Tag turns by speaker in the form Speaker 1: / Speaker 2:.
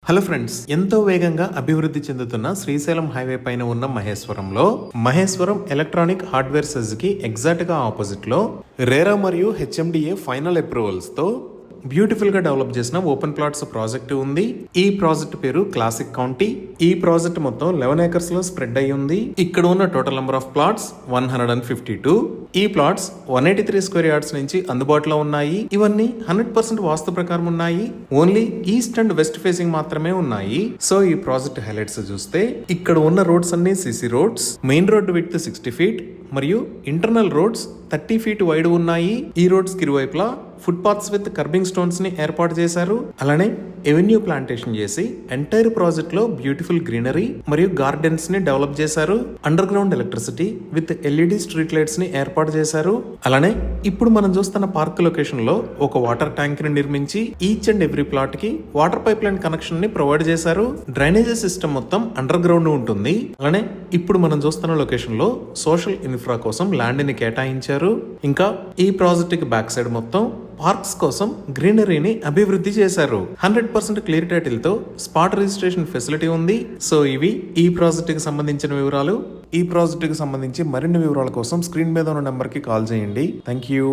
Speaker 1: Hello friends, ఎంతో వేగంగా అభివృద్ధి చెందుతున్న శ్రీశైలం హైవే పైన ఉన్న మహేశ్వరం ఎలక్ట్రానిక్ హార్డ్వేర్ సెజ్ కి ఎగ్జాక్ట్ గా ఆపోజిట్ లో రేరా మరియు హెచ్ఎండిఏ ఫైనల్ అప్రూవల్స్ తో బ్యూటిఫుల్ గా డెవలప్ చేసిన ఓపెన్ ప్లాట్స్ ప్రాజెక్ట్ ఉంది. ఈ ప్రాజెక్ట్ పేరు క్లాసిక్ కౌంటీ. ఈ ప్రాజెక్ట్ మొత్తం 11 ఏకర్స్ లో స్ప్రెడ్ అయి ఉంది. ఇక్కడ ఉన్న టోటల్ నెంబర్ ఆఫ్ ప్లాట్స్ 152. ఈ ప్లాట్స్ 183 స్క్వేర్ యార్డ్స్ నుంచి అందుబాటులో ఉన్నాయి. ఇవన్నీ 100% వాస్తు ప్రకారం ఉన్నాయి. Only east and west facing మాత్రమే ఉన్నాయి. సో ఈ ప్రాజెక్ట్ హైలైట్స్ చూస్తే ఇక్కడ ఉన్న రోడ్స్ అన్ని CC roads. Main road width 60 feet మరియు ఇంటర్నల్ రోడ్స్ 30 ఫీట్ వైడ్ ఉన్నాయి. ఈ రోడ్స్ కి ఇరువైపులా foot paths with kerbing stones ని ఏర్పాటు చేశారు. అలానే ఎవెన్యూ ప్లాంటేషన్ చేసి ఎంటైర్ ప్రాజెక్ట్ లో బ్యూటిఫుల్ గ్రీనరీ మరియు గార్డెన్స్ ని డెవలప్ చేశారు. Under ground electricity with LED street lights ని ఏర్పాటు చేశారు. అలానే ఇప్పుడు మనం చూస్తున్న పార్క్ లొకేషన్ లో ఒక వాటర్ ట్యాంక్ ని నిర్మించి ఈచ్ అండ్ ఎవ్రీ ప్లాట్ కి వాటర్ పైప్ లైన్ కనెక్షన్ ని ప్రొవైడ్ చేశారు. డ్రైనేజ్ సిస్టమ్ మొత్తం అండర్ గ్రౌండ్ ఉంటుంది. అలానే ఇప్పుడు మనం చూస్తున్న లొకేషన్ లో సోషల్ ఇన్ఫ్రా కోసం ల్యాండ్ ని కేటాయించారు. ఇంకా ఈ ప్రాజెక్ట్ కి బ్యాక్ సైడ్ మొత్తం పార్క్స్ కోసం గ్రీనరీని అభివృద్ధి చేశారు. 100% క్లియర్ టైటిల్ తో స్పాట్ రిజిస్ట్రేషన్ ఫెసిలిటీ ఉంది. సో ఇవి ఈ ప్రాజెక్ట్ కి సంబంధించిన వివరాలు. ఈ ప్రాజెక్ట్ కి సంబంధించి మరిన్ని వివరాల కోసం స్క్రీన్ మీద ఉన్న నెంబర్ కి కాల్ చేయండి. Thank you.